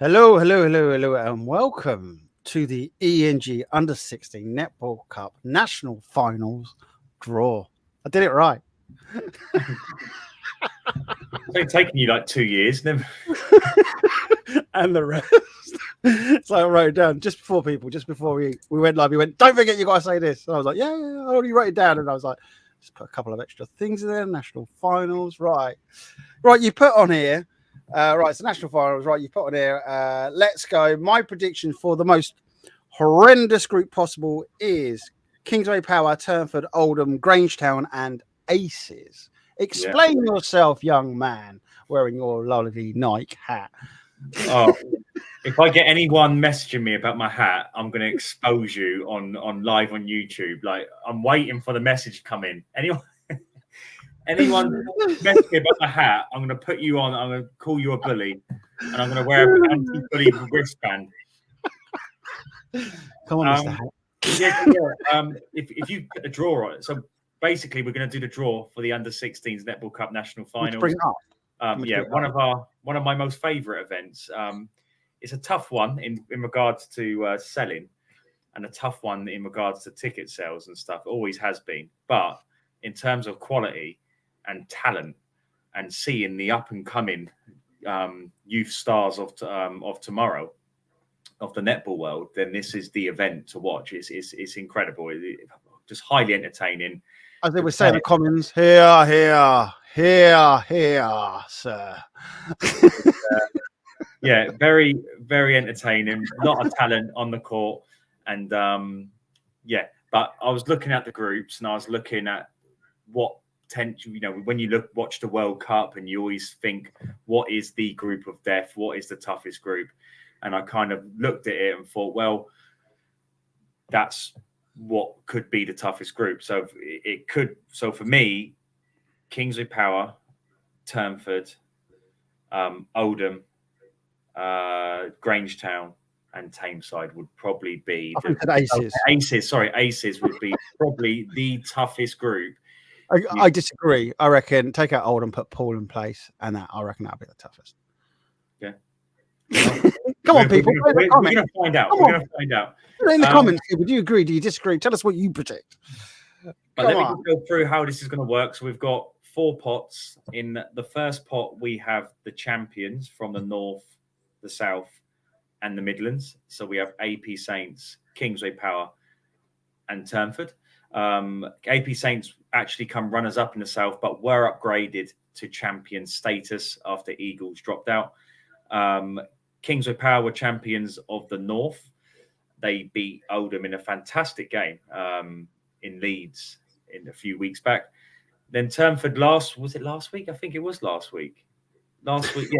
Hello, and welcome to the ENG U16 Netball Cup National Finals draw. I did it right. It's only taken you like 2 years. Never... And the rest. So I wrote it down just before we went live. He went, "Don't forget, you got to say this." And I was like, yeah, I already wrote it down. And I was like, just put a couple of extra things in there. National Finals, right. You put on here. Right, so national finals, right? You put on here. Let's go. My prediction for the most horrendous group possible is Kingsway Power, Turnford, Oldham, Grangetown, and Aces. Explain yourself, young man, wearing your lovely Nike hat. Oh, if I get anyone messaging me about my hat, I'm going to expose you on live on YouTube. Like, I'm waiting for the message to come in. Anyone message me about my hat, I'm going to put you on. I'm going to call you a bully, and I'm going to wear an anti-bully wristband. Come on, Mr. Hat. If you get a draw on it, so basically we're going to do the draw for the Under-16s Netball Cup National Finals. Bring it up. One of my most favourite events. It's a tough one in regards to selling, and a tough one in regards to ticket sales and stuff. It always has been, but in terms of quality and talent, and seeing the up and coming youth stars of tomorrow of the netball world, then this is the event to watch. It's incredible. Just highly entertaining. As they were saying in the comments, here, sir. Yeah, very, very entertaining. A lot of talent on the court, and But I was looking at the groups, and I was looking at what potential. When you watch the World Cup, and you always think, what is the group of death? What is the toughest group? And I kind of looked at it and thought, well, that's what could be the toughest group. So it could. So for me, Kingsway Power, Turnford, Oldham, Grangetown, and Tameside would probably be Aces would be probably the toughest group. I disagree. I reckon take out Oldham, put Paul in place, and I reckon that'll be the toughest. Yeah. Come on, people. We're going to find out. We're going to find out. In the comments, do you agree? Do you disagree? Tell us what you predict. But let me go through how this is going to work. So we've got 4 pots. In the first pot, we have the champions from the north, the south, and the Midlands. So we have AP Saints, Kingsway Power, and Turnford. AP Saints actually come runners up in the south, but were upgraded to champion status after Eagles dropped out. Kingsway Power were champions of the north. They beat Oldham in a fantastic game in Leeds in a few weeks back. Then Turnford last week? I think it was last week. Last week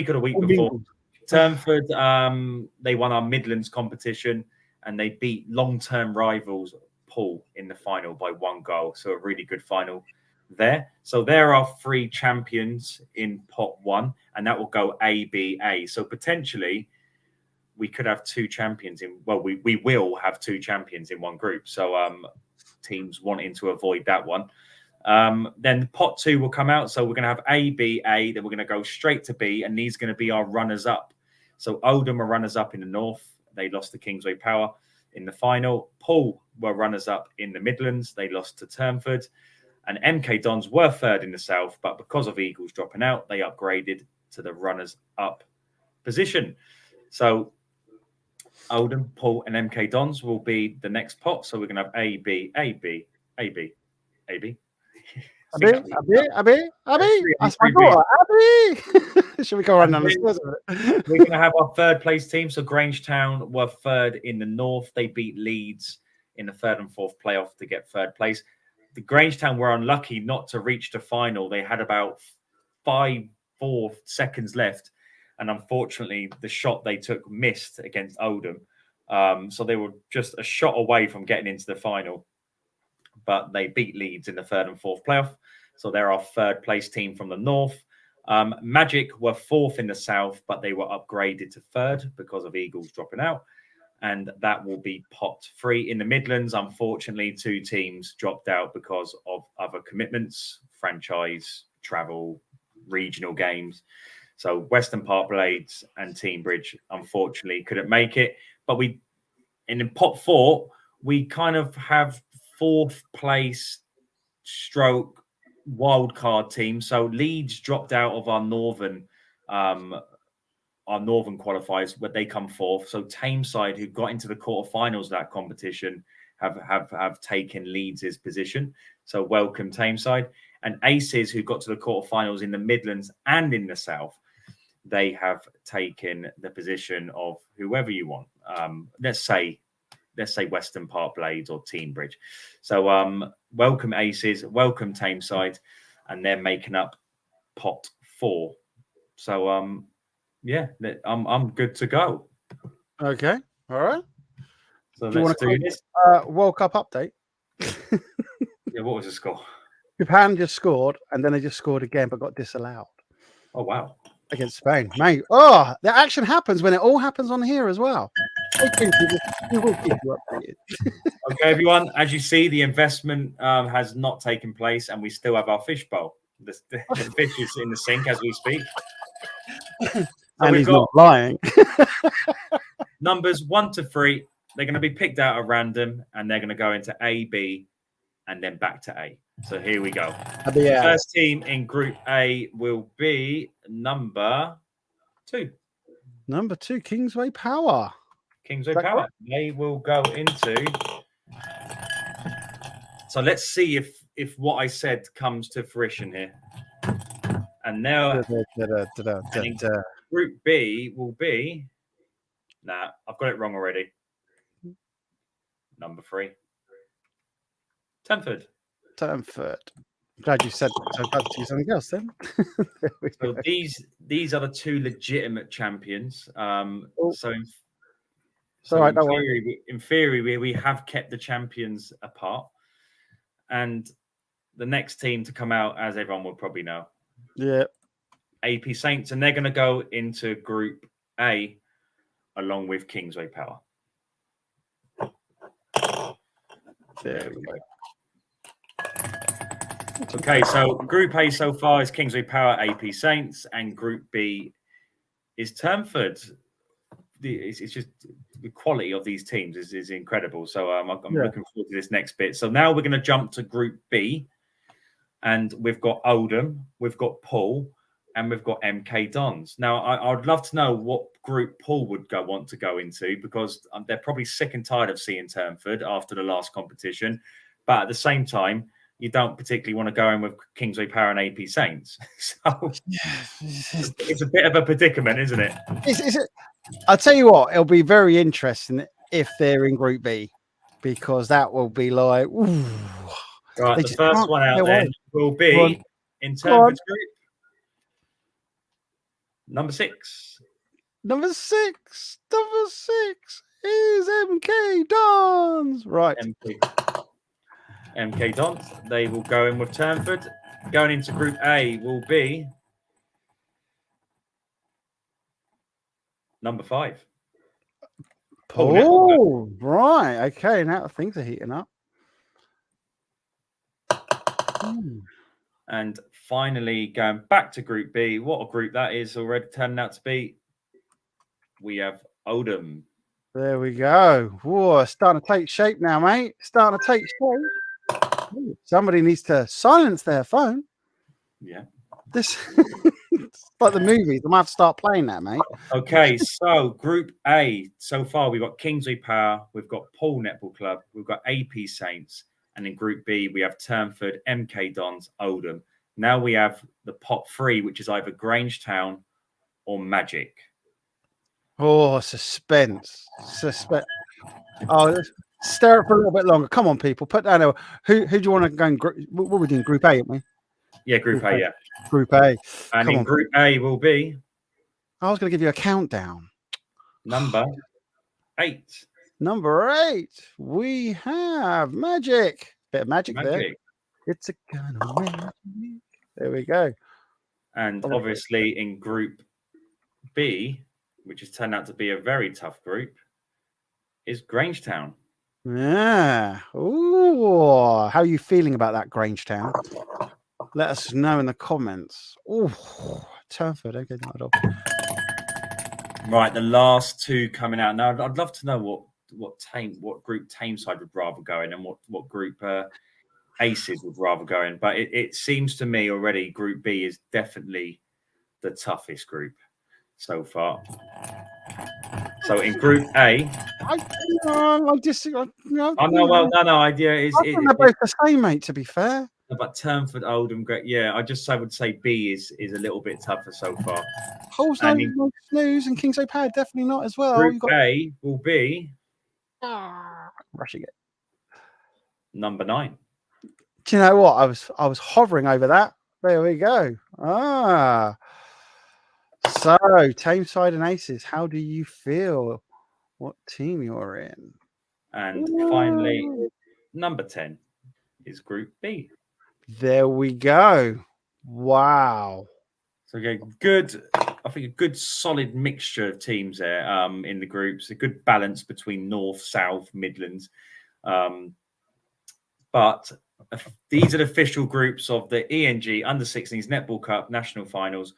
or the week before. Turnford, they won our Midlands competition, and they beat long-term rivals Paul in the final by 1 goal. So a really good final there. So there are 3 champions in pot 1, and that will go A, B, A. So potentially we could have 2 champions we will have 2 champions in one group. So teams wanting to avoid that one. Then pot 2 will come out. So we're going to have A, B, A. Then we're going to go straight to B, and these are going to be our runners-up. So Oldham are runners-up in the north. They lost to Kingsway Power in the final. Paul were runners-up in the Midlands. They lost to Turnford. And MK Dons were third in the south, but because of Eagles dropping out, they upgraded to the runners-up position. So Oldham, Paul, and MK Dons will be the next pot. So we're going to have A, B, A, B, A, B, A, B. Abby. That's my daughter, Abby. Should we go around the stairs with it? We're going to have our third place team. So Grangetown were third in the north. They beat Leeds in the 3rd and 4th playoff to get 3rd place. The Grangetown were unlucky not to reach the final. They had about 4 seconds left. And unfortunately, the shot they took missed against Oldham. So they were just a shot away from getting into the final. But they beat Leeds in the 3rd and 4th playoff. So they're our 3rd place team from the north. Magic were 4th in the south, but they were upgraded to 3rd because of Eagles dropping out. And that will be pot 3 in the Midlands. Unfortunately, 2 teams dropped out because of other commitments, franchise, travel, regional games. So Western Park Blades and Team Bridge, unfortunately, couldn't make it. But in pot 4, we kind of have 4th place stroke wild card team. So Leeds dropped out of our northern qualifiers, where they come 4th. So Tameside, who got into the quarterfinals of that competition, have taken Leeds' position. So welcome Tameside. And Aces, who got to the quarterfinals in the Midlands and in the South, they have taken the position of whoever you want. Let's say Western Park Blades or Team Bridge. So welcome Aces, welcome Tameside, and they're making up pot 4. So yeah, I'm good to go. Okay, all right. So let's do this. World Cup update. Yeah, what was the score? Japan just scored, and then they just scored again, but got disallowed. Oh wow! Against Spain, mate. Oh, the action happens when it all happens on here as well. We will keep you updated. Okay, everyone. As you see, the investment has not taken place, and we still have our fishbowl. The fish is in the sink as we speak. So and he's not lying. Numbers 1 to 3. They're going to be picked out at random, and they're going to go into A, B, and then back to A. So here we go. The first team in Group A will be number 2. Number 2, Kingsway Power. Kingsway Power. Right? They will go into. So let's see if what I said comes to fruition here. And now Group B will be. Nah, I've got it wrong already. Number 3. Tenford. Glad you said so. Glad to do something else then. So these are the 2 legitimate champions. In theory, we have kept the champions apart, and the next team to come out, as everyone will probably know, AP Saints, and they're going to go into Group A along with Kingsway Power. There we go. Okay, so Group A so far is Kingsway Power, AP Saints, and Group B is Turnford. It's just the quality of these teams is incredible. So I'm looking forward to this next bit. So now we're going to jump to Group B, and we've got Oldham, we've got Poole, and we've got MK Dons. Now, I'd love to know what group Poole would want to go into, because they're probably sick and tired of seeing Turnford after the last competition. But at the same time, you don't particularly want to go in with Kingsway Power and AP Saints. So it's a bit of a predicament, isn't it? I'll tell you what, it'll be very interesting if they're in Group B, because that will be like, ooh. Right, the first one out there will be in Turnford's group. Number 6. Number 6 is MK Dons. Right. MK Dons. They will go in with Turnford. Going into Group A will be number 5. Oh, right. Okay, now things are heating up. And finally, going back to Group B, what a group that is already turning out to be. We have Oldham. There we go. Whoa, starting to take shape now, mate. Starting to take shape. Ooh, somebody needs to silence their phone. Yeah. This it's like the movies. I might have to start playing that, mate. Okay, so Group A, so far we've got Kingsway Power, we've got Poole Netball Club, we've got AP Saints, and in Group B we have Turnford, MK Dons, Oldham. Now we have the pot 3, which is either Grangetown or Magic. Oh, suspense. Oh, let's stare it for a little bit longer. Come on, people. Put down there. Who do you want to go in? What we're doing? Group A, aren't we? Yeah, Group A, yeah. Group A. And in Group A will be... I was going to give you a countdown. Number 8. Number 8. We have Magic. Bit of magic there. It's a kind of magic. There we go. And obviously in Group B, which has turned out to be a very tough group, is Grangetown. Yeah. Ooh. How are you feeling about that, Grangetown? Let us know in the comments. Oh, Turnford. Okay, not at all. Right, the last two coming out now. I'd love to know what group Tameside would rather go in, and what group Aces would rather go in. But it seems to me already Group B is definitely the toughest group so far. So in Group A, I disagree. no. Idea is I think they're both the same, mate. To be fair, but Turnford, Oldham, great. Yeah, I would say B is a little bit tougher so far. Hull's no snooze, and Kings O'Pad definitely not as well. Group A will be rushing it. Number 9. Do you know what? I was hovering over that. There we go. So Tameside and Aces, how do you feel? What team you're in? And finally, number 10 is Group B. There we go. Wow. So good. I think a good solid mixture of teams there in the groups. A good balance between North, South, Midlands. But these are the official groups of the ENG Under-16s Netball Cup National Finals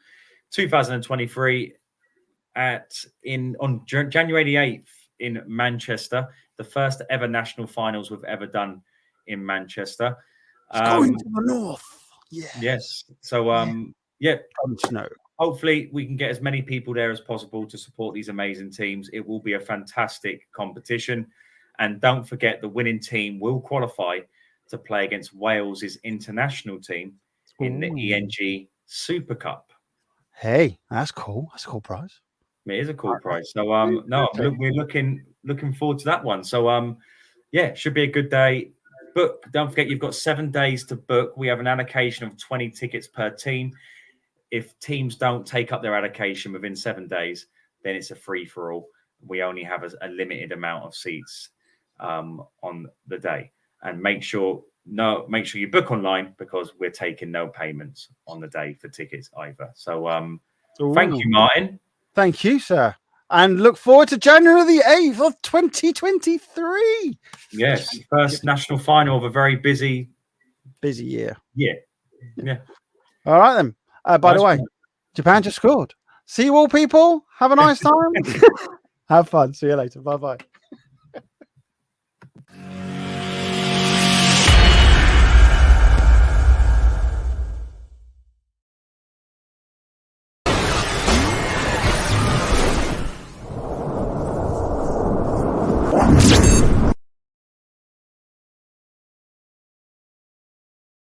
2023 on January the 8th in Manchester. The first ever national finals we've ever done in Manchester. Going to the north. Yeah. Yes. So hopefully we can get as many people there as possible to support these amazing teams. It will be a fantastic competition. And don't forget, the winning team will qualify to play against Wales's international team in the ENG Super Cup. Hey, that's cool. That's a cool prize. It is a cool prize. So we're looking forward to that one. So it should be a good day. Book. Don't forget, you've got 7 days to book. We have an allocation of 20 tickets per team. If teams don't take up their allocation within 7 days, then it's a free-for-all. We only have a limited amount of seats on the day. And make sure you book online, because we're taking no payments on the day for tickets either. So thank you, Martin. Thank you, sir. And look forward to January the 8th of 2023. Yes, first national final of a very busy year. Yeah. All right, then. By the way, Japan just scored. See you all, people. Have a nice time. Have fun. See you later. Bye-bye.